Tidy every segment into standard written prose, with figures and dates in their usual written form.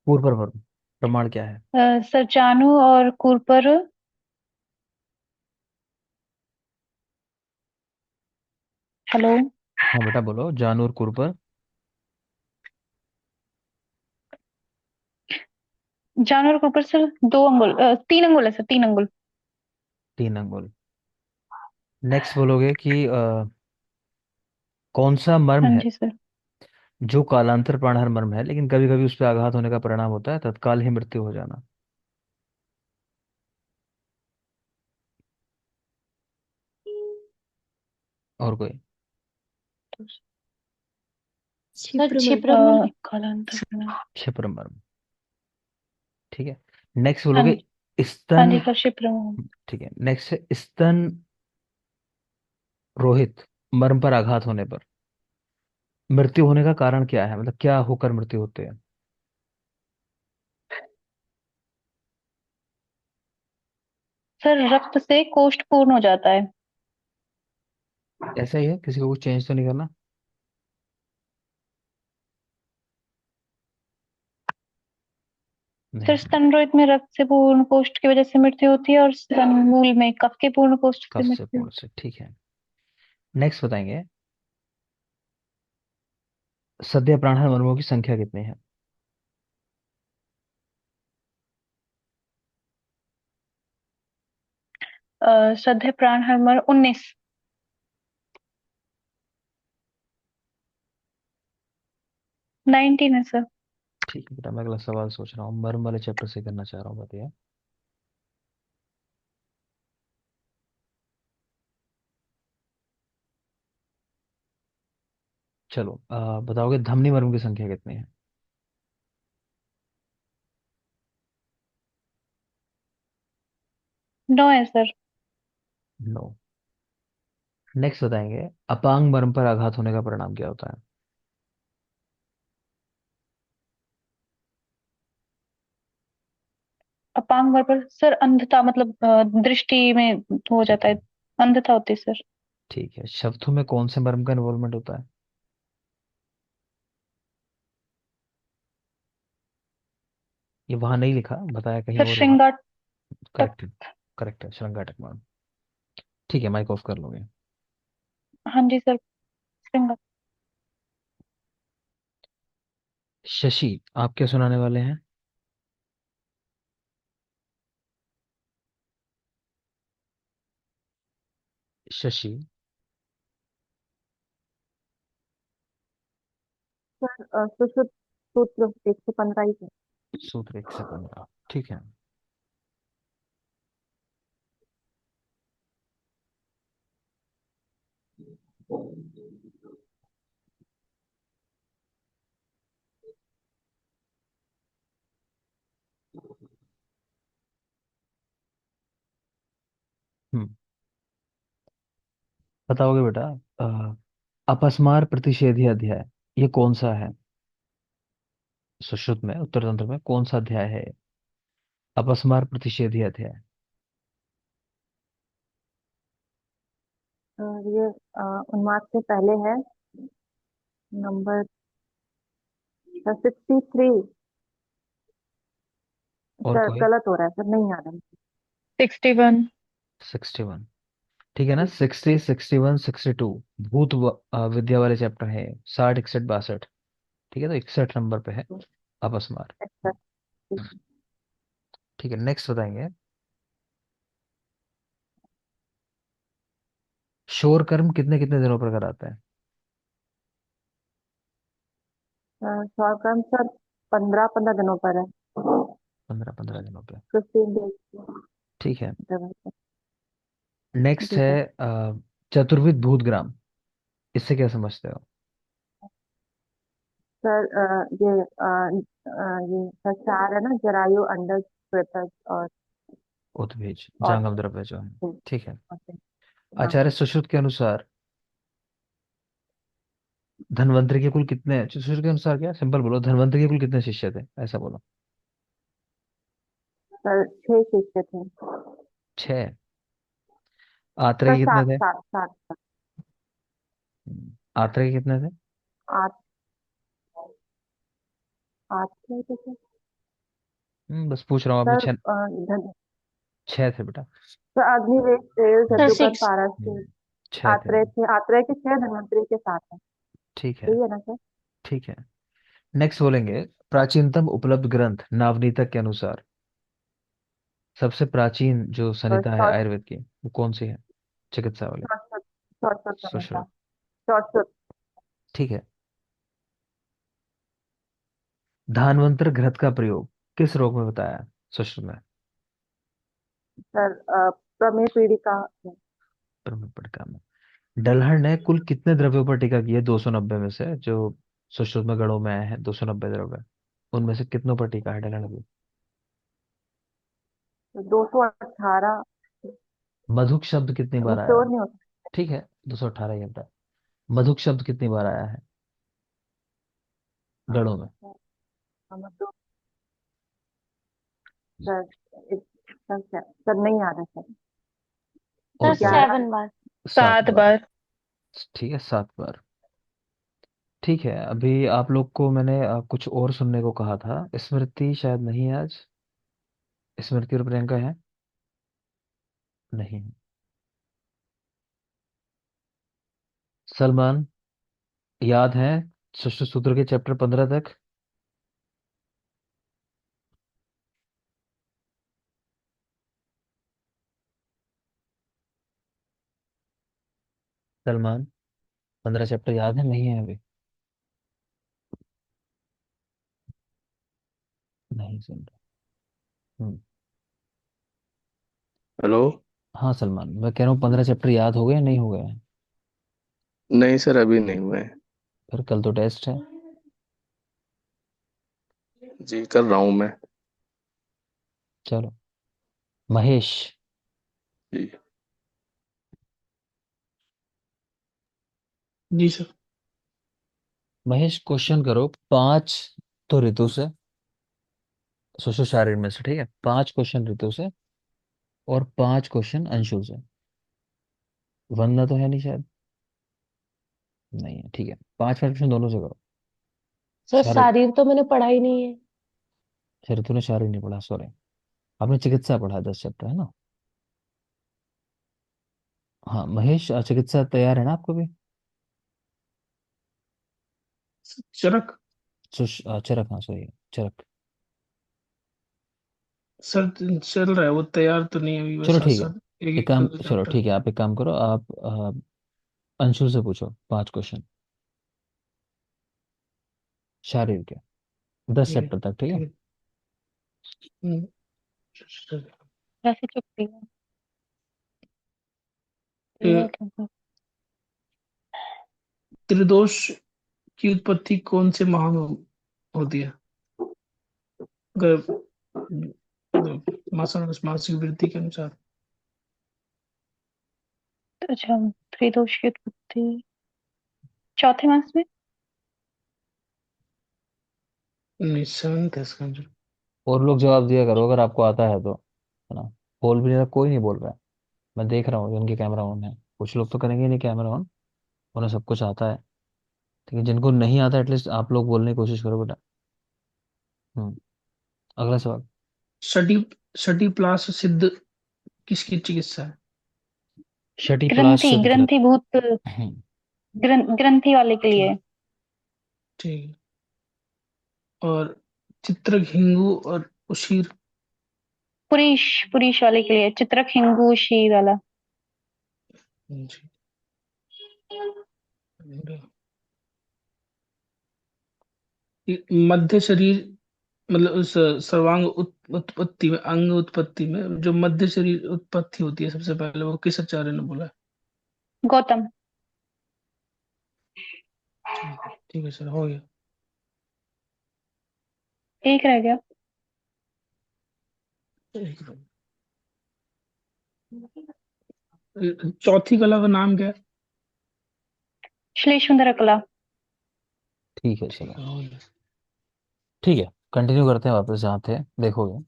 पूर्व प्रमाण क्या है? सर जानू और कुरपर। हेलो। हाँ बेटा बोलो, जानूर कुरपर। जानू और कुरपर सर, 2 अंगुल, 3 अंगुल है सर, 3 अंगुल। 3 अंगुल। नेक्स्ट बोलोगे कि कौन सा मर्म हाँ है जी सर। जो कालांतर प्राणहर मर्म है, लेकिन कभी कभी उस पर आघात होने का परिणाम होता है तत्काल ही मृत्यु हो जाना। और कोई? सर क्षिप्रमल। क्षिप्र कालांतर में। क्षिप्र मर्म। ठीक है। नेक्स्ट हाँ बोलोगे जी। हाँ स्तन। जी सर, क्षिप्र। ठीक है, नेक्स्ट है स्तन रोहित मर्म पर आघात होने पर मृत्यु होने का कारण क्या है, मतलब क्या होकर मृत्यु होती है? सर रक्त से कोष्ठ पूर्ण हो जाता है। ऐसा ही है, किसी को कुछ चेंज तो नहीं करना। सर नहीं। स्तनरोहित में रक्त से पूर्ण कोष्ठ की वजह से मृत्यु होती है, और स्तनमूल में कफ के पूर्ण कोष्ठ से कफ से मृत्यु। पूर्ण से, ठीक है। नेक्स्ट बताएंगे, सद्य प्राणहर मर्मों की संख्या कितनी है? सध्य प्राण हर 19। 19 है सर। ठीक है बेटा, मैं अगला सवाल सोच रहा हूँ, मर्म वाले चैप्टर से करना चाह रहा हूँ, बताइए। चलो बताओगे धमनी मर्म की संख्या कितनी है? 9 है सर। 9। नेक्स्ट बताएंगे, अपांग मर्म पर आघात होने का परिणाम क्या होता है? अपांग वर्ग पर सर अंधता, मतलब दृष्टि में हो ठीक जाता है। है। अंधता होती है सर। ठीक है, शब्दों में कौन से मर्म का इन्वॉल्वमेंट होता है? ये वहां नहीं लिखा, बताया कहीं सर और होगा। श्रृंगाटक। करेक्ट है। करेक्ट है, श्रृंगाटक मर्म। ठीक है, माइक ऑफ कर लोगे। हाँ जी सर, श्रृंगाटक। शशि, आप क्या सुनाने वाले हैं? शशि। सर सुश्रुत सूत्र 115 ही है। सूत्र 1 से 15, ठीक है। हम्म। बताओगे बेटा, अ, अपस्मार प्रतिषेधी अध्याय ये कौन सा है? सुश्रुत में उत्तर तंत्र में कौन सा अध्याय है ये? अपस्मार प्रतिषेधी अध्याय। ये उन्माद से पहले है, नंबर 63। और सर कोई? गलत हो रहा है सर, नहीं आ रहा है। 61। 61। ठीक है ना, 60, 61, 62 भूत विद्या वाले चैप्टर है। 60, 61, 62। ठीक है, तो 61 नंबर पे है अपस्मार। अच्छा। ठीक है, नेक्स्ट बताएंगे, शोर कर्म कितने कितने दिनों पर कराते हैं? शॉर्ट टर्म सर 15-15 दिनों पर है। 15 15 दिनों पे। 15 डेज। ठीक है। नेक्स्ट जी है सर। चतुर्विध भूतग्राम, इससे क्या समझते हो? सर ये सर 4 है ना, जरायु, अंडज, श्वेतज उद्भिज और जांगम द्रव्य जो है। ठीक है। हाँ। आचार्य सुश्रुत के अनुसार धनवंतरि के कुल कितने, सुश्रुत के अनुसार क्या, सिंपल बोलो, धनवंतरि के कुल कितने शिष्य थे, ऐसा बोलो। सर 6 शिष्य थे। 6। आत्रेय सर के कितने सात थे? सात सात। आत्रेय के कितने थे? आठ। आठ थे तो सर। बस पूछ रहा हूँ, आपने सर छह। छह थे बेटा। सर अग्निवेश तेल सर जदुकर सिक्स। पारस छह थे आत्रेय अभी। थे, आत्रेय के 6, धन्वंतरि के 7 है। ठीक है। सही है ना सर? ठीक है। नेक्स्ट बोलेंगे, प्राचीनतम उपलब्ध ग्रंथ नाभनीतक के अनुसार। सबसे प्राचीन जो संहिता है शॉर्ट आयुर्वेद की, वो कौन सी है? चिकित्सा वाली। शॉर्ट शॉर्ट संहिता। सुश्रुत। शॉर्ट। ठीक है। धान्वंतर घृत का प्रयोग किस रोग में बताया? सुश्रुत में। सर प्रमेय पीड़िका में। प्रमुख पटका में। डलहर ने कुल कितने द्रव्यों पर टीका की है 290 में से, जो सुश्रुत में गणों में आए हैं 290 द्रव्य, उनमें से कितनों पर टीका है डलहर की? तो 218। मधुक शब्द कितनी बार आया श्योर है? नहीं होता। ठीक है, 218 ही होता है। मधुक शब्द कितनी बार आया है गणों में? सर हम तो सर सर नहीं आ रहा सर। और सर बोलो। 11। 7 बार। 7 बार। 7 बार। ठीक है, 7 बार। ठीक है, अभी आप लोग को मैंने कुछ और सुनने को कहा था। स्मृति शायद नहीं है आज। स्मृति और प्रियंका है? नहीं है। सलमान, याद है सुश्रुत सूत्र के चैप्टर 15 तक? सलमान, 15 चैप्टर याद है नहीं है अभी? नहीं सुन रहा। हम्म। हेलो। हाँ सलमान, मैं कह रहा हूँ 15 चैप्टर याद हो गए या नहीं हो गए हैं? नहीं सर, अभी नहीं हुए हैं। फिर कल तो टेस्ट है। जी कर रहा हूँ मैं। चलो। महेश। जी। जी सर। महेश क्वेश्चन करो 5 तो ऋतु से, सोचो शारीर में से, ठीक है? 5 क्वेश्चन ऋतु से और 5 क्वेश्चन अंशु से। वंदना तो है नहीं शायद। नहीं है, ठीक है। 5 5 क्वेश्चन दोनों से करो। सर शारीर। शारीर तो मैंने पढ़ा ही नहीं है। अच्छा, ऋतु ने शारीर नहीं पढ़ा, सॉरी। आपने चिकित्सा पढ़ा 10 चैप्टर, है ना? हाँ महेश, चिकित्सा तैयार है ना आपको भी? चरक। चरक, हाँ सॉरी। चरक। सर चल रहा है, वो तैयार तो नहीं है अभी, बस चलो साथ ठीक है। साथ एक एक एक काम, करके चलो चैप्टर। ठीक है, आप एक काम करो, आप अंशु से पूछो 5 क्वेश्चन शारीर के, 10 ठीक है। चैप्टर तक, ठीक है? ठीक है। हम्म, सर, वैसे चुप्पी है। ये ये क्योंकि त्रिदोष की उत्पत्ति कौन से माह में होती है? मासिक मासिक वृत्ति के अनुसार। अच्छा, त्रिदोष की उत्पत्ति चौथे मास में। नहीं, सेवंथ है इसका आंसर। और लोग जवाब दिया करो अगर आपको आता है तो, है ना? बोल भी नहीं रहा, कोई नहीं बोल रहा है। मैं देख रहा हूँ जिनके कैमरा ऑन है, कुछ लोग तो करेंगे नहीं कैमरा ऑन, उन्हें सब कुछ आता है। ठीक है, जिनको नहीं आता एटलीस्ट आप लोग बोलने की कोशिश करो बेटा। हम्म। अगला सवाल। सटी सटी प्लास सिद्ध किसकी चिकित्सा है? शटी प्लास ग्रंथि शितगृत। ग्रंथिभूत ग्रंथि वाले के लिए। ठीक। ठीक है। और चित्रक हिंगू और उशीर। पुरीश पुरीश वाले के लिए, चित्रक हिंगूशी वाला। जी। मध्य शरीर, मतलब उस सर्वांग उत्पत्ति में, अंग उत्पत्ति में जो मध्य शरीर उत्पत्ति होती है सबसे पहले, वो किस आचार्य ने बोला है? गौतम। ठीक है सर, हो गया। एक रह गया। एक चौथी कला का नाम क्या है? श्लेषुंदर कला। ठीक है ठीक चलो। है, हो गया। ठीक है, कंटिन्यू करते हैं वापस जहाँ थे, देखोगे।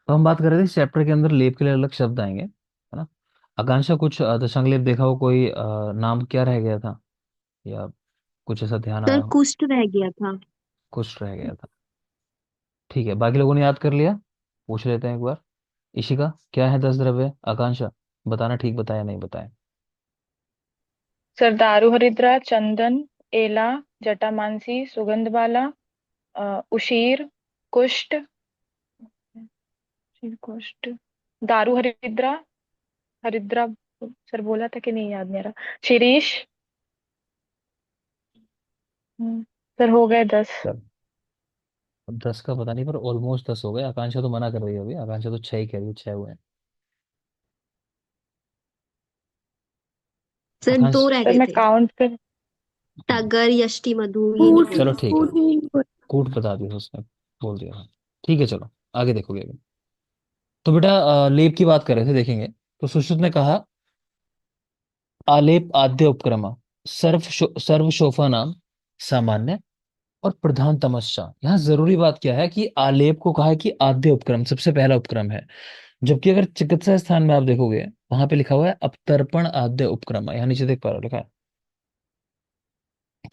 तो हम बात कर रहे थे चैप्टर के अंदर लेप के लिए अलग शब्द आएंगे, है ना? आकांक्षा, कुछ दशंग लेप देखा हो कोई, नाम क्या रह गया था, या कुछ ऐसा ध्यान आया सर हो? कुष्ठ रह गया था। कुछ रह गया था। ठीक है, बाकी लोगों ने याद कर लिया? पूछ लेते हैं एक बार। इशिका, क्या है 10 द्रव्य? आकांक्षा, बताना ठीक बताया नहीं बताया। सर दारू हरिद्रा, चंदन, एला, जटामांसी, सुगंधमाला, उशीर, कुष्ठ, कुष्ठ, दारू हरिद्रा, हरिद्रा, सर बोला था कि नहीं, याद नहीं आ रहा। शिरीष। सर हो गए 10। चल, अब 10 का पता नहीं, पर ऑलमोस्ट 10 हो गए। आकांक्षा तो मना कर रही है अभी, आकांक्षा तो 6 ही कह रही है, 6 हुए हैं। सर आकांक्ष, 2 रह सर गए मैं थे। काउंट कर। टगर, यष्टि, मधु, ये नहीं कूट चलो बोला। ठीक है, कूट नहीं बोल- कूट बता दिया उसने, बोल दिया। हाँ ठीक है, चलो आगे देखोगे अभी। तो बेटा लेप की बात कर रहे थे, देखेंगे। तो सुश्रुत ने कहा, आलेप आद्य उपक्रम, सर्व शोभा नाम, सामान्य और प्रधान तमस्या। यहाँ जरूरी बात क्या है कि आलेप को कहा है कि आद्य उपक्रम, सबसे पहला उपक्रम है। जबकि अगर चिकित्सा स्थान में आप देखोगे, वहां पे लिखा हुआ है अपतर्पण आद्य उपक्रम। यहाँ नीचे देख पा रहे हो, लिखा है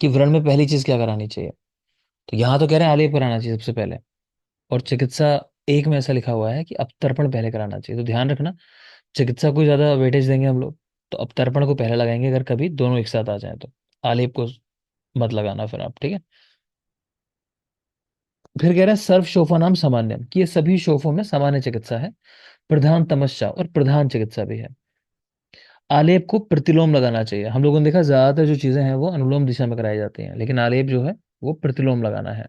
कि व्रण में पहली चीज क्या करानी चाहिए। तो यहाँ तो कह रहे हैं आलेप कराना चाहिए सबसे पहले, और चिकित्सा एक में ऐसा लिखा हुआ है कि अपतर्पण पहले कराना चाहिए। तो ध्यान रखना, चिकित्सा को ज्यादा वेटेज देंगे हम लोग, तो अपतर्पण को पहले लगाएंगे अगर कभी दोनों एक साथ आ जाए तो। आलेप को मत लगाना फिर आप, ठीक है। फिर कह रहे हैं सर्व शोफा नाम सामान्य, कि ये सभी शोफों में सामान्य चिकित्सा है। प्रधान तमस्या, और प्रधान चिकित्सा भी है। आलेप को प्रतिलोम लगाना चाहिए। हम लोगों ने देखा ज्यादातर जो चीजें हैं वो अनुलोम दिशा में कराई जाती हैं, लेकिन आलेप जो है वो प्रतिलोम लगाना है।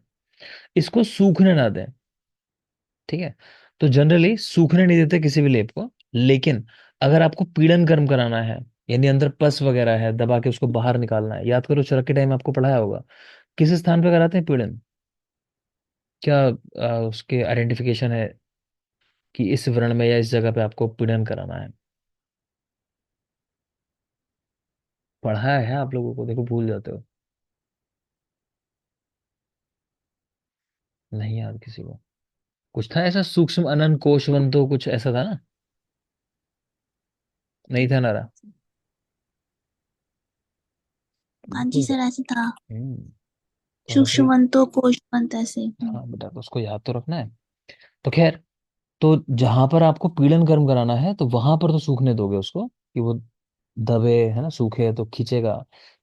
इसको सूखने ना दें, ठीक है। तो जनरली सूखने नहीं देते किसी भी लेप को, लेकिन अगर आपको पीड़न कर्म कराना है, यानी अंदर पस वगैरह है, दबा के उसको बाहर निकालना है, याद करो चरक के टाइम आपको पढ़ाया होगा, किस स्थान पे कराते हैं पीड़न? क्या उसके आइडेंटिफिकेशन है कि इस व्रण में या इस जगह पे आपको पीड़न कराना है? पढ़ाया है आप लोगों को, देखो भूल जाते हो। नहीं याद किसी को? कुछ था ऐसा, सूक्ष्म अनन कोशवंतो, कुछ ऐसा था ना? नहीं था नारा? हाँ जी बिल्कुल। सर, ऐसे था। हम्म। तो मतलब, सूक्ष्मवंतो कोशवंत ऐसे। हाँ बेटा, तो उसको याद तो रखना है। तो खैर, तो जहां पर आपको पीड़न कर्म कराना है, तो वहां पर तो सूखने दोगे उसको, कि वो दबे, है ना, सूखे तो खींचेगा,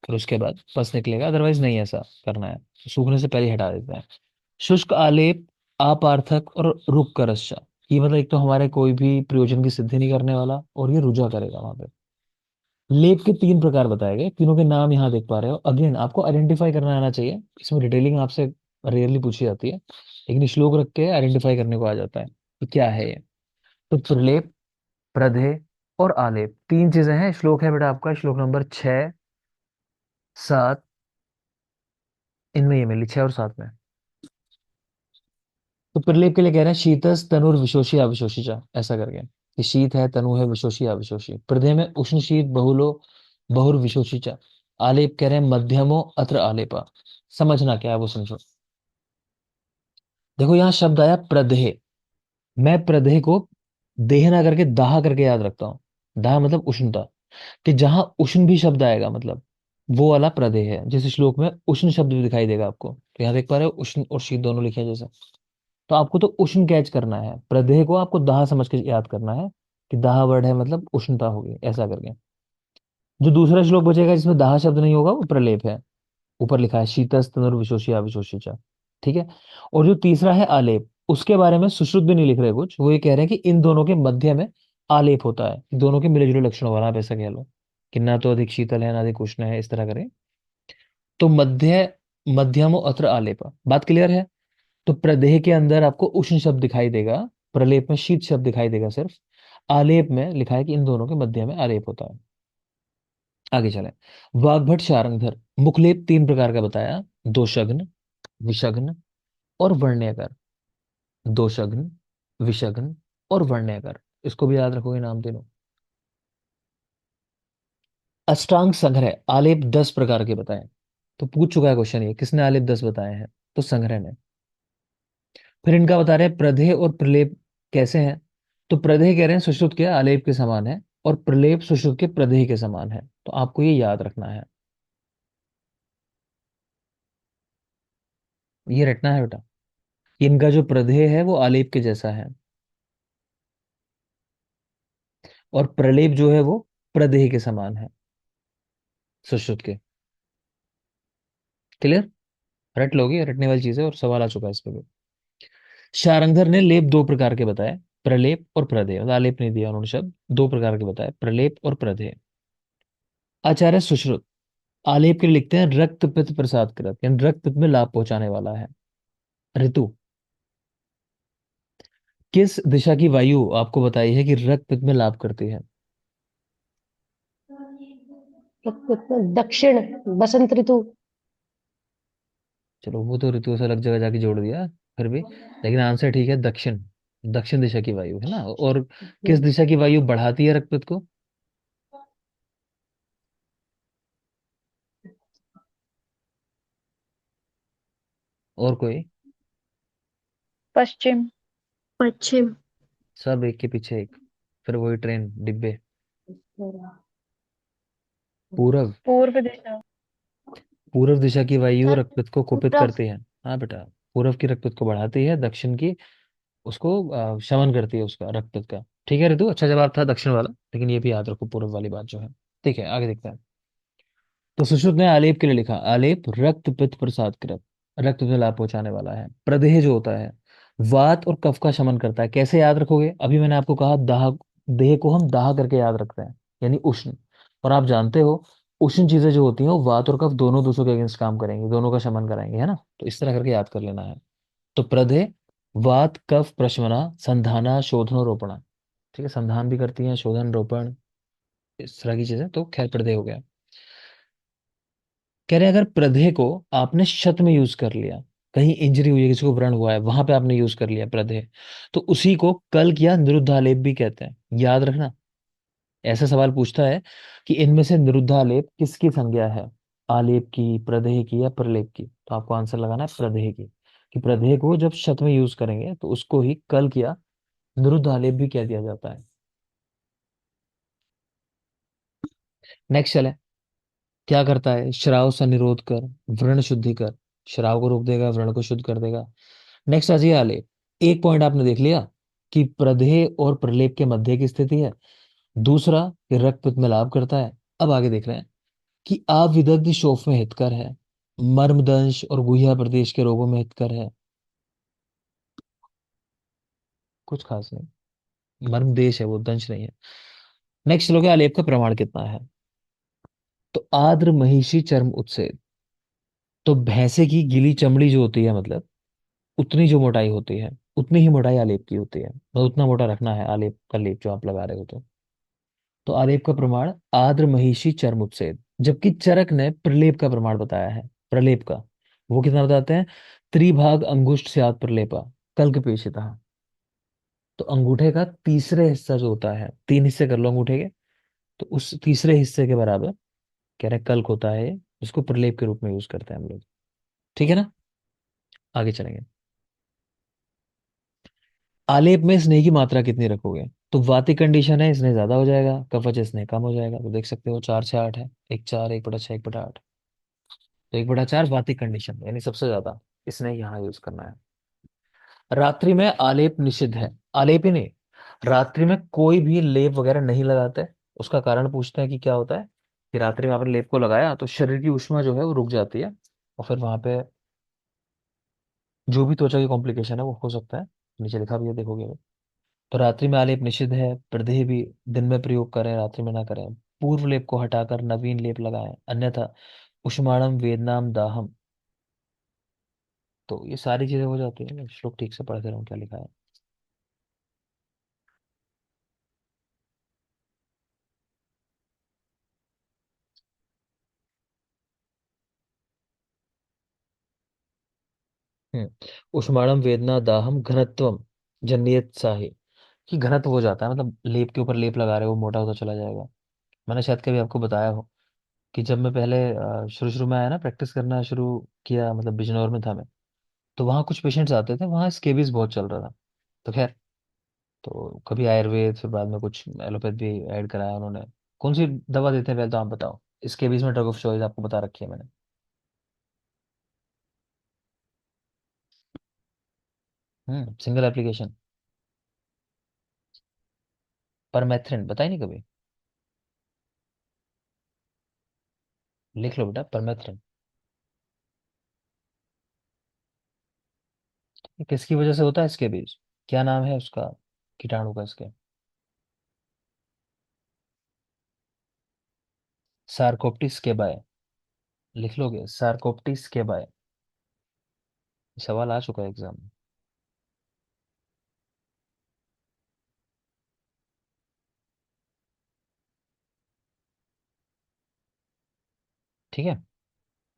फिर उसके बाद पस निकलेगा। अदरवाइज नहीं ऐसा करना है, तो सूखने से पहले ही हटा देते हैं। शुष्क आलेप, अपार्थक और रुक का रस्सा। ये मतलब एक तो हमारे कोई भी प्रयोजन की सिद्धि नहीं करने वाला, और ये रुझा करेगा वहां पे। लेप के 3 प्रकार बताए गए, तीनों के नाम यहाँ देख पा रहे हो। अगेन आपको आइडेंटिफाई करना आना चाहिए, इसमें डिटेलिंग आपसे रेयरली पूछी जाती है, लेकिन श्लोक रख के आइडेंटिफाई करने को आ जाता है कि क्या है ये। तो प्रलेप, प्रधे और आलेप, 3 चीजें हैं। श्लोक है बेटा आपका, श्लोक नंबर 6, 7, इनमें ये मिली 6 और 7 में। तो प्रलेप के लिए कह रहे हैं शीतस तनुर विशोषी अविशोषिचा, ऐसा करके, कि शीत है, तनु है, विशोषी अविशोषी। प्रदे में उष्ण शीत बहुलो बहुर्विशोषिचा। आलेप कह रहे हैं मध्यमो अत्र आलेपा। समझना क्या है वो समझो। देखो यहाँ शब्द आया प्रदेह, मैं प्रदेह को देह ना करके दाह करके याद रखता हूँ। दाह मतलब उष्णता, कि जहां उष्ण भी शब्द आएगा, मतलब वो वाला प्रदेह है। जिस श्लोक में उष्ण शब्द भी दिखाई देगा आपको, तो यहाँ देख पा रहे हो उष्ण और शीत दोनों लिखे हैं जैसे। तो आपको तो उष्ण कैच करना है, प्रदेह को आपको दाह समझ के याद करना है, कि दाह वर्ड है मतलब उष्णता होगी, ऐसा करके। जो दूसरा श्लोक बचेगा जिसमें दाह शब्द नहीं होगा, वो प्रलेप है। ऊपर लिखा है शीतस तनुर्विशोषी अविशोषिचा, ठीक है। और जो तीसरा है आलेप, उसके बारे में सुश्रुत भी नहीं लिख रहे कुछ, वो ये कह रहे हैं कि इन दोनों के मध्य में आलेप होता है। दोनों के मिले जुले लक्षणों वाला, आप ऐसा कह लो, कि ना तो अधिक शीतल है ना अधिक उष्ण है, इस तरह करें। तो मध्यमो अत्र आलेप, बात क्लियर है? तो प्रदेह के अंदर आपको उष्ण शब्द दिखाई देगा, प्रलेप में शीत शब्द दिखाई देगा सिर्फ। आलेप में लिखा है कि इन दोनों के मध्य में आलेप होता है। आगे चले। वाग्भट शारंगधर, मुखलेप 3 प्रकार का बताया, दोषघ्न, विषघ्न और वर्ण्यकर। दोषघ्न, विषघ्न और वर्ण्यकर, इसको भी याद रखोगे नाम तीनों। अष्टांग संग्रह, आलेप 10 प्रकार के बताए। तो पूछ चुका है क्वेश्चन ये, किसने आलेप 10 बताए हैं? तो संग्रह ने। फिर इनका बता रहे हैं प्रदेह और प्रलेप कैसे हैं। तो प्रदेह कह रहे हैं सुश्रुत के आलेप के समान है, और प्रलेप सुश्रुत के प्रदेह के समान है। तो आपको ये याद रखना है, ये रटना है बेटा। इनका जो प्रदेह है वो आलेप के जैसा है, और प्रलेप जो है वो प्रदेह के समान है, सुश्रुत के। क्लियर? रट लोगे, रटने वाली चीज है, और सवाल आ चुका है इस पे भी। शारंगधर ने लेप दो प्रकार के बताए, प्रलेप और प्रदेह, मतलब आलेप नहीं दिया उन्होंने शब्द, दो प्रकार के बताए, प्रलेप और प्रदेह। आचार्य सुश्रुत आलेप के लिए लिखते हैं रक्त पित्त प्रसाद कृत, यानी रक्त पित्त में लाभ पहुंचाने वाला है। ऋतु, किस दिशा की वायु आपको बताई है कि रक्त पित्त में लाभ करती है? दक्षिण, बसंत ऋतु। चलो वो तो ऋतु से अलग जगह जाके जोड़ दिया फिर भी, लेकिन आंसर ठीक है, दक्षिण। दक्षिण दिशा की वायु है ना। और किस दिशा की वायु बढ़ाती है रक्त पित्त को? और कोई? पश्चिम। पश्चिम। सब एक के पीछे एक, फिर वही ट्रेन डिब्बे। पूरब। पूर्व दिशा। पूर्व दिशा की वायु सर रक्त पित्त को कुपित पूरा करती है। हाँ बेटा, पूर्व की रक्त पित्त को बढ़ाती है, दक्षिण की उसको शमन करती है, उसका रक्त पित्त का। ठीक है ऋतु, अच्छा जवाब था दक्षिण वाला, लेकिन ये भी याद रखो पूर्व वाली बात जो है। ठीक है, आगे देखते हैं। तो सुश्रुत ने आलेप के लिए लिखा, आलेप रक्त पित्त प्रसाद कृत, रक्त में लाभ पहुंचाने वाला है। प्रदेह जो होता है वात और कफ का शमन करता है। कैसे याद रखोगे? अभी मैंने आपको कहा दाह, देह को हम दाह करके याद रखते हैं, यानी उष्ण। और आप जानते हो उष्ण चीजें जो होती हैं वो वात और कफ दोनों दूसरों के अगेंस्ट काम करेंगी, दोनों का शमन कराएंगे, है ना। तो इस तरह करके याद कर लेना है। तो प्रदेह वात कफ प्रशमना संधाना शोधन रोपणा। ठीक है, संधान भी करती हैं, शोधन रोपण, इस तरह की चीजें। तो खैर प्रदेह हो गया। कह रहे हैं अगर प्रधे को आपने शत में यूज कर लिया, कहीं इंजरी हुई है, किसी को व्रण हुआ है, वहां पे आपने यूज कर लिया प्रधे, तो उसी को कल्क या निरुद्धालेप भी कहते हैं। याद रखना, ऐसा सवाल पूछता है कि इनमें से निरुद्धालेप किसकी संज्ञा है, आलेप की, प्रदेह की, या प्रलेप की। तो आपको आंसर लगाना है प्रदेह की, कि प्रदेह को जब शत में यूज करेंगे तो उसको ही कल्क या निरुद्धालेप भी कह दिया जाता है। नेक्स्ट चले। क्या करता है? श्राव संनिरोध कर, व्रण शुद्धि कर। श्राव को रोक देगा, व्रण को शुद्ध कर देगा। नेक्स्ट आ जाइए आलेप। एक पॉइंट आपने देख लिया कि प्रदेह और प्रलेप के मध्य की स्थिति है। दूसरा कि रक्त पित्त में लाभ करता है। अब आगे देख रहे हैं कि आविदग्ध शोफ में हितकर है, मर्मदंश और गुह्या प्रदेश के रोगों में हितकर है। कुछ खास नहीं, मर्मदेश है वो, दंश नहीं है। नेक्स्ट लोग आलेप का प्रमाण कितना है? तो आर्द्र महिषी चर्म उत्सेद, तो भैंसे की गीली चमड़ी जो होती है, मतलब उतनी जो मोटाई होती है, उतनी ही मोटाई आलेप की होती है, मतलब उतना मोटा रखना है आलेप का, लेप जो आप लगा रहे हो। तो आलेप का प्रमाण आर्द्र महिषी चर्म उत्सेद। जबकि चरक ने प्रलेप का प्रमाण बताया है, प्रलेप का वो कितना बताते हैं? त्रिभाग अंगुष्ठ स्यात् प्रलेपा कल्क पेशितः। तो अंगूठे का तीसरे हिस्सा जो होता है, तीन हिस्से कर लो अंगूठे के, तो उस तीसरे हिस्से के बराबर कह रहे हैं कल्क होता है, जिसको प्रलेप के रूप में यूज करते हैं हम लोग। ठीक है ना, आगे चलेंगे। आलेप में स्नेह की मात्रा कितनी रखोगे? तो वाती कंडीशन है, स्नेह ज्यादा हो जाएगा, कफज स्नेह कम हो जाएगा। तो देख सकते हो 4/6 8 है, 1/4, 1/6, 1/8। तो 1/4 वाती कंडीशन, यानी सबसे ज्यादा स्नेह यहाँ यूज करना है। रात्रि में आलेप निषिद्ध है, आलेप ही नहीं, रात्रि में कोई भी लेप वगैरह नहीं लगाते। उसका कारण पूछते हैं कि क्या होता है, कि रात्रि में आपने लेप को लगाया तो शरीर की ऊष्मा जो है वो रुक जाती है, और फिर वहां पे जो भी त्वचा की कॉम्प्लिकेशन है वो हो सकता है। नीचे लिखा भी है, देखोगे। तो रात्रि में आलेप निषिद्ध है, प्रदेह भी दिन में प्रयोग करें, रात्रि में ना करें। पूर्व लेप को हटाकर नवीन लेप लगाएं, अन्यथा उष्माणम वेदनाम दाहम। तो ये सारी चीजें हो जाती है। मैं श्लोक ठीक से पढ़ते रहूं क्या लिखा है। उष्माणम वेदना दाहम घनत्वम जनियत साहि, कि घनत्व हो जाता है, मतलब लेप के ऊपर लेप लगा रहे हो, मोटा होता चला जाएगा। मैंने शायद कभी आपको बताया हो कि जब मैं पहले शुरू शुरू में आया ना, प्रैक्टिस करना शुरू किया, मतलब बिजनौर में था मैं, तो वहाँ कुछ पेशेंट्स आते थे, वहाँ स्केबीज बहुत चल रहा था। तो खैर, तो कभी आयुर्वेद, फिर बाद में कुछ एलोपैथ भी ऐड कराया उन्होंने। कौन सी दवा देते हैं पहले तो आप बताओ? स्केबीज में ड्रग ऑफ चॉइस आपको बता रखी है मैंने। Single application. परमेथ्रिन बताई नहीं कभी। लिख लो बेटा, परमेथ्रिन। ये किसकी वजह से होता है इसके बीज? क्या नाम है उसका, कीटाणु का इसके? सारकोप्टिस केबाए। लिख लोगे, सारकोप्टिस केबाए। सवाल आ चुका है एग्जाम में। ठीक है।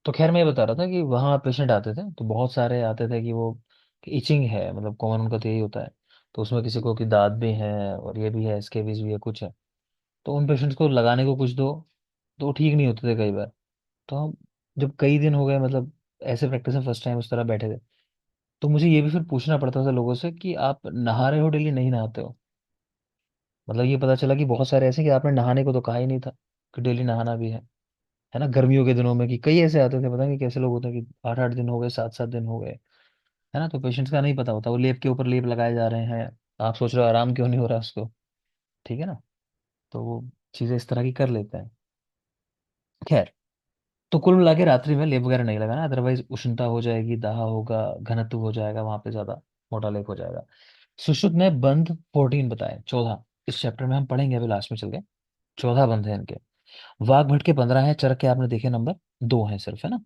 तो खैर मैं ये बता रहा था कि वहाँ पेशेंट आते थे तो बहुत सारे आते थे कि वो इचिंग है, मतलब कॉमन उनका तो यही होता है। तो उसमें किसी को कि दांत भी है और ये भी है, स्केबीज भी है, कुछ है। तो उन पेशेंट्स को लगाने को कुछ दो तो वो ठीक नहीं होते थे कई बार। तो हम जब कई दिन हो गए, मतलब ऐसे प्रैक्टिस में फर्स्ट टाइम उस तरह बैठे थे, तो मुझे ये भी फिर पूछना पड़ता था लोगों से कि आप नहा रहे हो डेली, नहीं नहाते हो? मतलब ये पता चला कि बहुत सारे ऐसे कि आपने नहाने को तो कहा ही नहीं था कि डेली नहाना भी है ना। गर्मियों के दिनों में कि कई ऐसे आते थे, पता नहीं कैसे लोग होते हैं कि 8-8 दिन हो गए, 7-7 दिन हो गए, है ना। तो पेशेंट्स का नहीं पता होता, वो लेप के ऊपर लेप लगाए जा रहे हैं। आप सोच रहे हो आराम क्यों नहीं हो रहा उसको, ठीक है ना। तो वो चीजें इस तरह की कर लेते हैं। खैर, तो कुल मिला के रात्रि में लेप वगैरह नहीं लगाना, अदरवाइज उष्णता हो जाएगी, दाह होगा, घनत्व हो जाएगा वहां पे ज्यादा, मोटा लेप हो जाएगा। सुश्रुत ने बंध 14 बताए, 14 इस चैप्टर में हम पढ़ेंगे अभी लास्ट में चल के। 14 बंध है इनके। वाघ भट के 15 है, चरक के आपने देखे नंबर 2 है सिर्फ, है ना।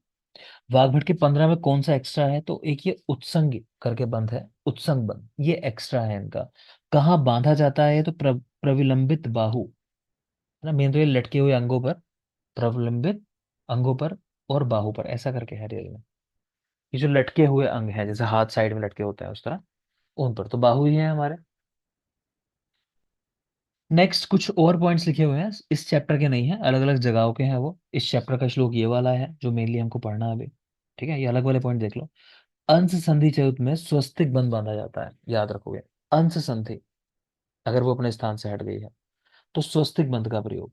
वाघ भट के 15 में कौन सा एक्स्ट्रा है? तो एक ये उत्संग करके बंध है, उत्संग बंध, ये एक्स्ट्रा है इनका। कहाँ बांधा जाता है? तो प्रविलंबित बाहु, है ना। मेन तो ये लटके हुए अंगों पर, प्रविलंबित अंगों पर और बाहु पर, ऐसा करके है रियल में। ये जो लटके हुए अंग है, जैसे हाथ साइड में लटके होते हैं उस तरह, उन पर तो बाहु ही है हमारे। नेक्स्ट कुछ और पॉइंट्स लिखे हुए हैं, इस चैप्टर के नहीं है, अलग अलग जगहों के हैं वो। इस चैप्टर का श्लोक ये वाला है जो मेनली हमको पढ़ना है अभी। ठीक है, ये अलग वाले पॉइंट देख लो। अंश संधि चयुत में स्वस्तिक बंध बांधा जाता है, याद रखोगे। अंश संधि अगर वो अपने स्थान से हट गई है तो स्वस्तिक बंध का प्रयोग।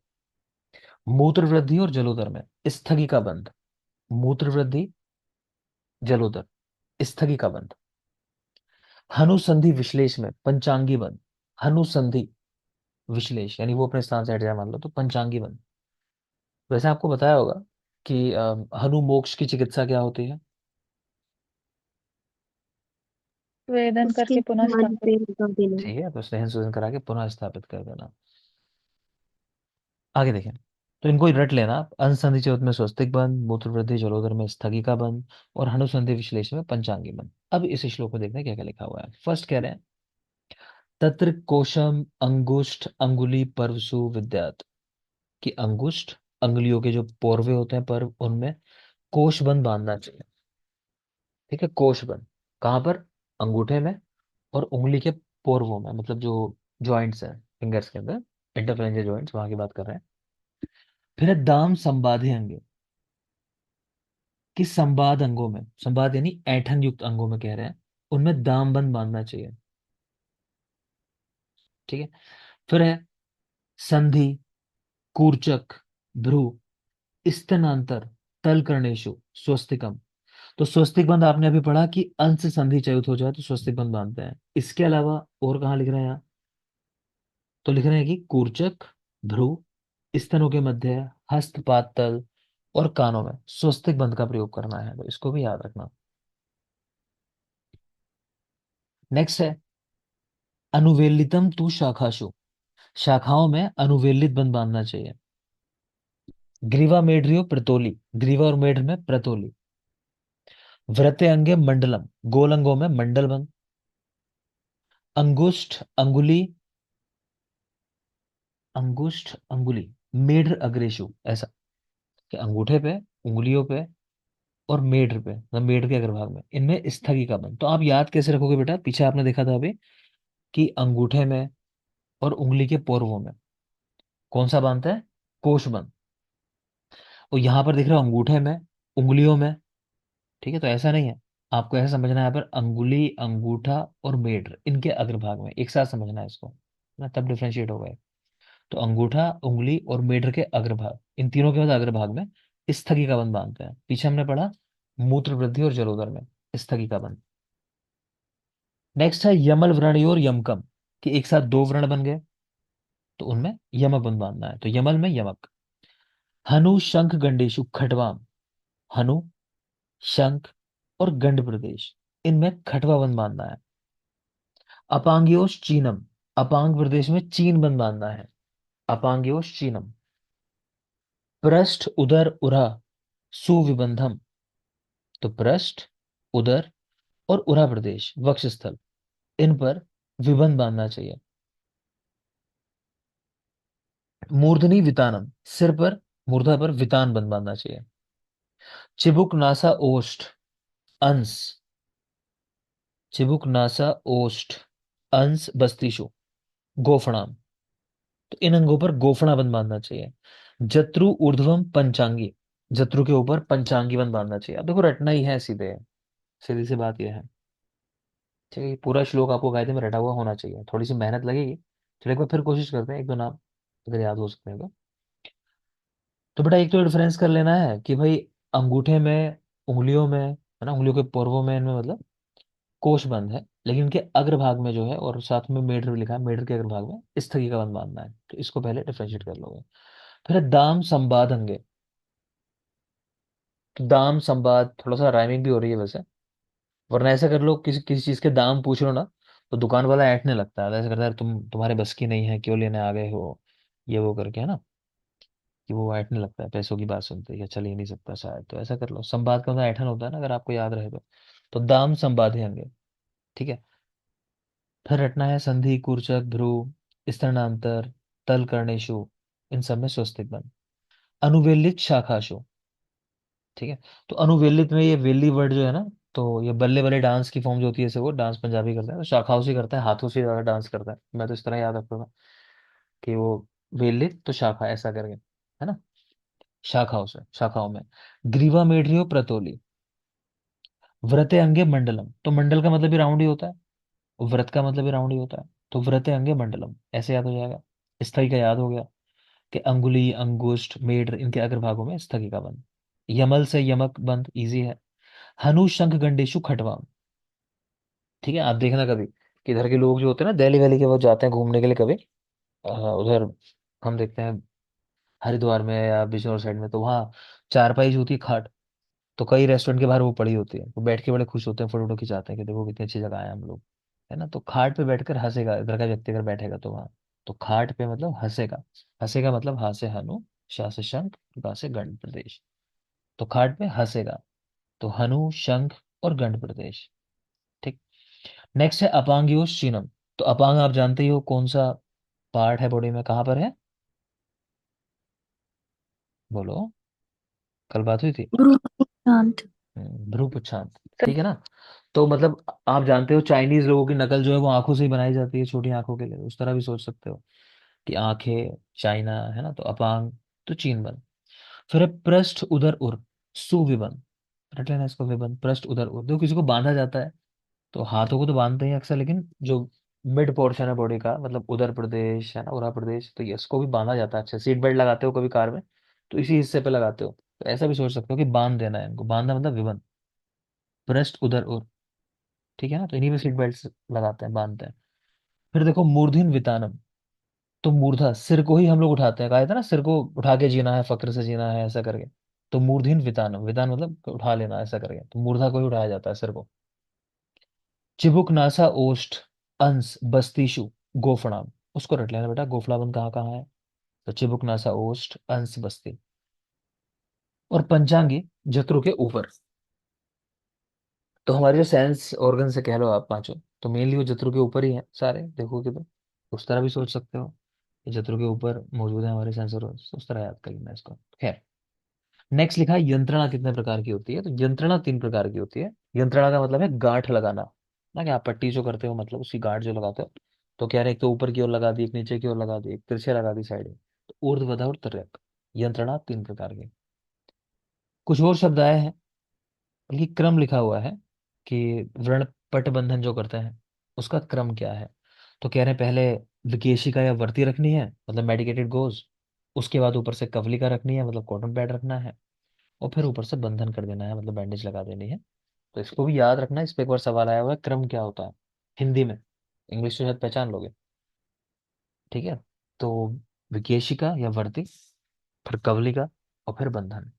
मूत्र वृद्धि और जलोदर में स्थगी का बंध। मूत्र वृद्धि, जलोदर, स्थगी का बंध। हनुसंधि विश्लेष में पंचांगी बंध। हनुसंधि विश्लेष यानी वो अपने स्थान से हट जाए मान लो, तो पंचांगी बंध। वैसे आपको बताया होगा कि हनु मोक्ष की चिकित्सा क्या होती है? वेदन उसके करके पुनः मन स्थापित। पे कर देना। ठीक है, तो सहन सुजन करा के पुनः स्थापित कर देना। आगे देखें, तो इनको ही रट लेना आप। अनुसंधि चौथ में स्वस्तिक बंध, मूत्र वृद्धि जलोदर में स्थगिका बंध और हनुसंधि विश्लेष में पंचांगी बंध। अब इस श्लोक में देखते हैं क्या क्या लिखा हुआ है। फर्स्ट कह रहे हैं, तत्र कोशम अंगुष्ठ अंगुली पर्वसु विद्यात, कि अंगुष्ठ अंगुलियों के जो पोरवे होते हैं पर्व, उनमें कोश बंध बांधना चाहिए। ठीक है, कोश बंध कहाँ पर? अंगूठे में और उंगली के पोरवों में, मतलब जो जॉइंट्स हैं फिंगर्स के अंदर, इंटरफेरेंशियल जॉइंट्स, वहां की बात कर रहे हैं। फिर है दाम संबाधे अंगे, कि संवाद अंगों में, संवाद यानी ऐंठन युक्त अंगों में कह रहे हैं, उनमें दाम बंद बांधना चाहिए। ठीक है। फिर है संधि, कूर्चक, भ्रू, स्तनांतर, तलकर्णेशु, स्वस्तिकम। तो स्वस्तिक बंध आपने अभी पढ़ा कि अंश संधि चयुत हो जाए तो स्वस्तिक बंध बांधते हैं। इसके अलावा और कहाँ लिख रहे हैं यहाँ? तो लिख रहे हैं कि कूर्चक, भ्रू, स्तनों के मध्य, हस्त पाद, और कानों में स्वस्तिक बंध का प्रयोग करना है, तो इसको भी याद रखना। नेक्स्ट है अनुवेलितम तु शाखाशु, शाखाओं में अनुवेलित बंध बांधना चाहिए। ग्रीवा मेढ्रियो प्रतोली, ग्रीवा और मेढ्र में प्रतोली। व्रते अंगे मंडलम, गोल अंगों में मंडल बंध। अंगुष्ठ अंगुली, अंगुष्ठ अंगुली, मेढ्र अग्रेशु, ऐसा कि अंगूठे पे, उंगलियों पे और मेढ्र पे, मतलब मेढ्र के अग्रभाग में, इनमें स्थगी का बंध। तो आप याद कैसे रखोगे बेटा? पीछे आपने देखा था अभी कि अंगूठे में और उंगली के पोरवों में कौन सा बांधता है? कोष बंध। और यहां पर दिख रहा है अंगूठे में, उंगलियों में। ठीक है, तो ऐसा नहीं है, आपको ऐसा समझना है यहाँ पर अंगुली, अंगूठा और मेढ्र, इनके अग्रभाग में एक साथ समझना है इसको, ना तब डिफरेंशिएट होगा ये। तो अंगूठा, उंगली और मेढ्र के अग्रभाग, इन तीनों के बाद अग्रभाग में स्थगी का बंध बांधते हैं। पीछे हमने पढ़ा मूत्र वृद्धि और जलोदर में स्थगी का बंध। नेक्स्ट है यमल व्रणी और यमकम, कि एक साथ दो व्रण बन गए तो उनमें यमक बंध बांधना है, तो यमल में यमक। हनु शंख गंडेशु खटवाम, हनु, शंख और गंड प्रदेश, इनमें खटवा बंध बांधना है। अपांग्योश चीनम, अपांग प्रदेश में चीन बंध बांधना है, अपांग्योश चीनम। पृष्ठ उदर उरा सुविबंधम, तो पृष्ठ, उदर और उरा प्रदेश वक्षस्थल, इन पर विबंध बांधना चाहिए। मूर्धनी वितानम, सिर पर, मूर्धा पर वितान बंध बांधना चाहिए। चिबुक नासा ओष्ठ अंश, चिबुक नासा ओष्ठ अंश बस्तीशु गोफणाम, तो इन अंगों पर गोफणा बंध बांधना चाहिए। जत्रु ऊर्ध्वम पंचांगी, जत्रु के ऊपर पंचांगी बंध बांधना चाहिए। अब देखो रटना ही है सीधे, सीधी सी बात यह है। ठीक है, ये पूरा श्लोक आपको कायदे में रटा हुआ होना चाहिए, थोड़ी सी मेहनत लगेगी। चलो एक बार फिर कोशिश करते हैं, एक दो नाम अगर याद हो सकते हैं तो बेटा एक तो डिफरेंस कर लेना है कि भाई अंगूठे में, उंगलियों में, है ना, उंगलियों के पोर्वों में, इनमें मतलब कोश बंध है, लेकिन इनके अग्रभाग में जो है, और साथ में मेढर भी लिखा है, मेढर के अग्रभाग में स्थगी का बंध बांधना है, तो इसको पहले डिफरेंशिएट कर लोगे। फिर है दाम संवाद अंगे, तो दाम संवाद थोड़ा सा राइमिंग भी हो रही है वैसे, वरना ऐसा कर लो, किसी किसी चीज के दाम पूछ लो ना, तो दुकान वाला ऐंठने लगता है, ऐसा करता है तुम्हारे बस की नहीं है, क्यों लेने आ गए हो, ये वो करके, है ना, कि वो ऐंठने लगता है पैसों की बात सुनते ही, चल ही नहीं सकता शायद, तो ऐसा कर लो। संवाद का मतलब ऐंठन होता है ना, अगर आपको याद रहे तो दाम संवाद अंगे। ठीक है, फिर रटना है संधि कूर्चक भ्रू स्तरणांतर तल कर्णेशु, इन सब में स्वस्तिक बन। अनुवेलित शाखाशु, ठीक है, तो अनुवेलित में ये वेली वर्ड जो है ना, तो ये बल्ले वाले डांस की फॉर्म जो होती है, जैसे वो डांस पंजाबी करता है, तो शाखाओं से करता है, हाथों से ज्यादा डांस करता है, मैं तो इस तरह याद रखता था कि वो वेलित तो शाखा ऐसा करके, है ना, शाखाओं से, शाखाओं में। ग्रीवा मेढ्रियो प्रतोली, व्रते अंगे मंडलम, तो मंडल का मतलब भी राउंड ही होता है, व्रत का मतलब भी राउंड ही होता है, तो व्रते अंगे मंडलम ऐसे याद हो जाएगा। स्थगी का याद हो गया कि अंगुली, अंगुष्ठ, मेढ्र, इनके अग्रभागों में स्थगी का बंध। यमल से यमक बंध इजी है। हनु शंख गंडेशु खटवाम, ठीक है, आप देखना कभी कि इधर के लोग जो होते हैं ना, दिल्ली वैली के, वो जाते हैं घूमने के लिए कभी उधर, हम देखते हैं हरिद्वार में या बिजनौर साइड में, तो वहाँ चारपाई जो होती है, खाट, तो कई रेस्टोरेंट के बाहर वो पड़ी होती है, वो बैठ के बड़े खुश होते हैं, फोटो वोटो खिंचाते हैं कि देखो कितनी अच्छी जगह आए हम लोग, है ना, तो खाट पे बैठकर हंसेगा इधर का व्यक्ति अगर बैठेगा तो वहाँ, तो खाट पे मतलब हंसेगा, हंसेगा मतलब हा से हनु, शा से शंख, गा से गंड प्रदेश, तो खाट पे हंसेगा, तो हनु, शंख और गंड प्रदेश। ठीक। नेक्स्ट है अपांग्योश चीनम, तो अपांग आप जानते ही हो कौन सा पार्ट है बॉडी में, कहाँ पर है, बोलो, कल बात हुई थी। शांत। भ्रू पुच्छांत, सर, ठीक है ना, तो मतलब आप जानते हो चाइनीज लोगों की नकल जो है वो आंखों से ही बनाई जाती है, छोटी आंखों के लिए, उस तरह भी सोच सकते हो कि आंखें चाइना, है ना, तो अपांग, तो चीन बन। फिर है पृष्ठ उदर उर सुविबन, रट लेना इसको, विबन, पृष्ठ उदर उर, देखो किसी को बांधा जाता है तो हाथों को तो बांधते हैं अक्सर, लेकिन जो मिड पोर्शन है बॉडी का, मतलब उदर प्रदेश, है ना, उरा प्रदेश, तो ये इसको भी बांधा जाता है। अच्छा, सीट बेल्ट लगाते हो कभी कार में, तो इसी हिस्से पे लगाते हो, तो ऐसा भी सोच सकते हो कि बांध देना है इनको, बांधना मतलब विबन, पृष्ठ उदर उर, ठीक है ना, तो इन्हीं में सीट बेल्ट लगाते हैं, बांधते हैं। फिर देखो मूर्धइन वितानम, तो मूर्धा, सिर को ही हम लोग उठाते हैं, कहा था ना, सिर को उठा के जीना है, फक्र से जीना है, ऐसा करके, तो मूर्धइन वितानम, वितान मतलब उठा लेना ऐसा करके, तो मूर्धा को ही उठाया जाता है, सिर को। चिबुक नासा ओष्ठ अंश बस्तीशु गोफणाम, उसको रट लेना बेटा, गोफणाबंद कहाँ कहाँ है, तो चिबुक नासा ओष्ठ अंश बस्ती। और पंचांगी जत्रु के ऊपर, तो हमारे जो सेंस ऑर्गन से कह लो आप पांचों, तो मेनली वो जत्रु के ऊपर ही है सारे, देखोगे तो उस तरह भी सोच सकते हो कि जत्रु के ऊपर मौजूद है हमारे सेंस ऑर्गन, उस तरह याद कर लेना इसको। खैर, नेक्स्ट लिखा है यंत्रणा कितने प्रकार की होती है, तो यंत्रणा तीन प्रकार की होती है। यंत्रणा का मतलब है गांठ लगाना, ना कि आप पट्टी जो करते हो, मतलब उसकी गांठ जो लगाते हो, तो कह रहे एक तो ऊपर की ओर लगा दी, एक नीचे की ओर लगा दी, एक तिरछे लगा दी साइड में, तो ऊर्ध्वधा और तिर्यक, यंत्रणा तीन प्रकार की। कुछ और शब्द आए हैं, बल्कि क्रम लिखा हुआ है कि व्रण पट बंधन जो करते हैं उसका क्रम क्या है, तो कह रहे हैं पहले विकेशिका या वर्ती रखनी है, मतलब मेडिकेटेड गोज, उसके बाद ऊपर से कवलिका रखनी है, मतलब कॉटन पैड रखना है, और फिर ऊपर से बंधन कर देना है, मतलब बैंडेज लगा देनी है। तो इसको भी याद रखना, इस पे एक बार सवाल आया हुआ है, क्रम क्या होता है। हिंदी में। इंग्लिश तो शायद पहचान लोगे। ठीक है। तो विकेशिका या वर्ती, फिर कवलिका, और फिर बंधन।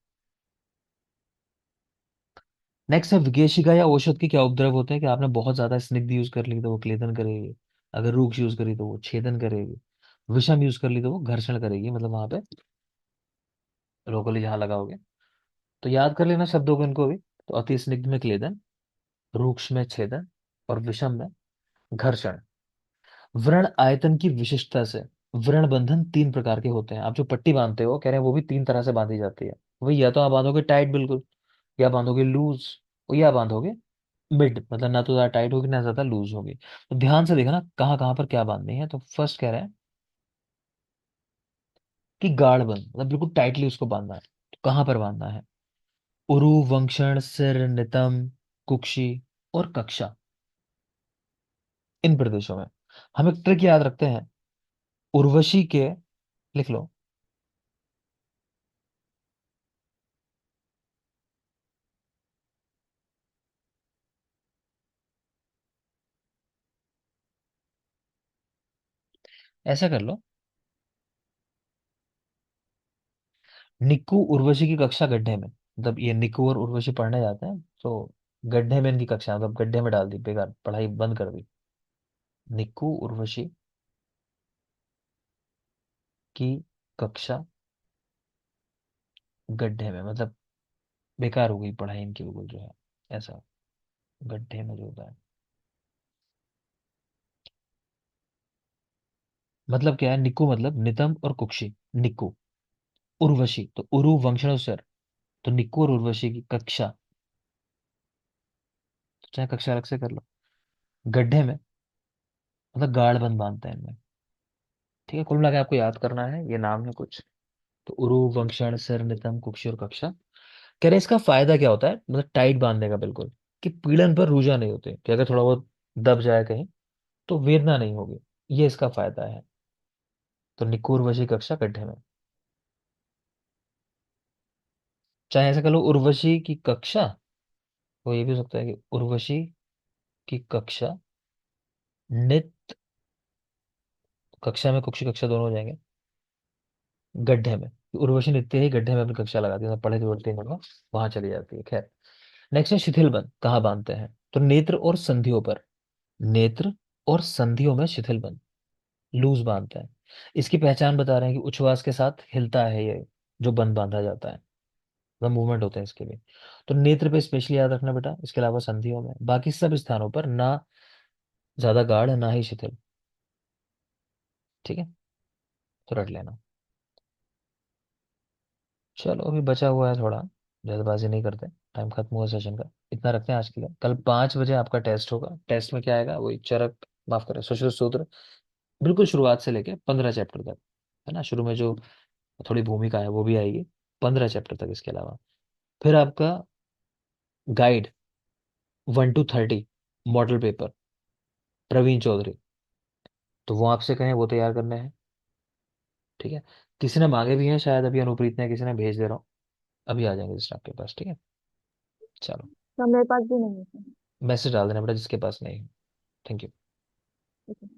नेक्स्ट है विकेशिका या औषध के क्या उपद्रव होते हैं कि आपने बहुत ज्यादा स्निग्ध यूज कर ली तो वो क्लेदन करेगी, अगर रूक्ष यूज करी तो वो छेदन करेगी, विषम यूज कर ली तो वो घर्षण करेगी, मतलब वहां पे लोकली जहां लगाओगे। तो याद कर लेना शब्दों को इनको भी। तो अति स्निग्ध में क्लेदन, रूक्ष में छेदन, और विषम में घर्षण। व्रण आयतन की विशिष्टता से व्रण बंधन तीन प्रकार के होते हैं। आप जो पट्टी बांधते हो कह रहे हैं वो भी तीन तरह से बांधी जाती है। वही, या तो आप बांधोगे टाइट बिल्कुल, या बांधोगे लूज, या बांधोगे मिड, मतलब ना तो ज्यादा टाइट होगी ना ज्यादा लूज होगी। तो ध्यान से देखना कहाँ कहाँ पर क्या बांधनी है। तो फर्स्ट कह रहे हैं कि गाढ़ बंध, मतलब बिल्कुल टाइटली उसको बांधना है। तो कहाँ पर बांधना है? उरु, वंक्षण, सिर, नितंब, कुक्षी और कक्षा, इन प्रदेशों में। हम एक ट्रिक याद रखते हैं, उर्वशी के, लिख लो, ऐसा कर लो, निक्कू उर्वशी की कक्षा गड्ढे में। मतलब ये निक्कू और उर्वशी पढ़ने जाते हैं तो गड्ढे में इनकी कक्षा, मतलब गड्ढे में डाल दी, बेकार, पढ़ाई बंद कर दी। निक्कू उर्वशी की कक्षा गड्ढे में, मतलब बेकार हो गई पढ़ाई इनकी बिल्कुल जो है, ऐसा गड्ढे में जो होता है। मतलब क्या है? निक्कू मतलब नितंब और कुक्षी, निक्कू। उर्वशी तो उरु, वंशण और सर, तो निक्कू और उर्वशी की कक्षा, तो चाहे कक्षा अलग से कर लो। गड्ढे में मतलब गाढ़ बंद बांधते हैं इनमें। ठीक है, कुल मिला के आपको याद करना है, ये नाम है कुछ। तो उरु, वंक्षण, सिर, नितंब, कुक्षी और कक्षा। कह रहे इसका फायदा क्या होता है, मतलब टाइट बांधने का बिल्कुल, कि पीड़न पर रूजा नहीं होते, कि अगर थोड़ा बहुत दब जाए कहीं तो वेदना नहीं होगी, ये इसका फायदा है। तो निकुर वशी कक्षा गड्ढे में, चाहे ऐसा कह लो उर्वशी की कक्षा, वो ये भी हो सकता है कि उर्वशी की कक्षा नित, कक्षा में कुक्षी कक्षा दोनों हो जाएंगे गड्ढे में। उर्वशी नित्य ही गड्ढे में अपनी कक्षा लगाती है, मतलब पढ़े जोड़ती है वहां चली जाती है। खैर, नेक्स्ट है शिथिल बंध, कहाँ बांधते हैं? तो नेत्र और संधियों पर, नेत्र और संधियों में शिथिल बंध, लूज बांधते हैं। इसकी पहचान बता रहे हैं कि उच्छ्वास के साथ हिलता है ये, जो बंध बांधा जाता है, मतलब मूवमेंट होते हैं इसके लिए। तो नेत्र पे स्पेशली याद रखना बेटा, इसके अलावा संधियों में, बाकी सब स्थानों पर ना ज्यादा गाढ़ ना ही शिथिल। ठीक है, तो रट लेना। चलो अभी बचा हुआ है थोड़ा, जल्दबाजी नहीं करते, टाइम खत्म हुआ सेशन का, इतना रखते हैं आज के लिए। कल 5 बजे आपका टेस्ट होगा। टेस्ट में क्या आएगा? वही चरक, माफ करें, सुश्रुत सूत्र, बिल्कुल शुरुआत से लेके 15 चैप्टर तक, है ना। शुरू में जो थोड़ी भूमिका है वो भी आएगी, 15 चैप्टर तक। इसके अलावा फिर आपका guide 1 to 30, model paper, Praveen Chaudhary, तो वो आपसे कहें वो तैयार करने हैं। ठीक है, किसी ने मांगे भी हैं शायद, अभी अनुप्रीत ने किसी ने भेज दे रहा हूँ, अभी आ जाएंगे जिस आपके पास। ठीक है, चलो, तो मेरे पास भी नहीं है। मैसेज डाल देना बेटा जिसके पास नहीं। Thank you. ठीक है।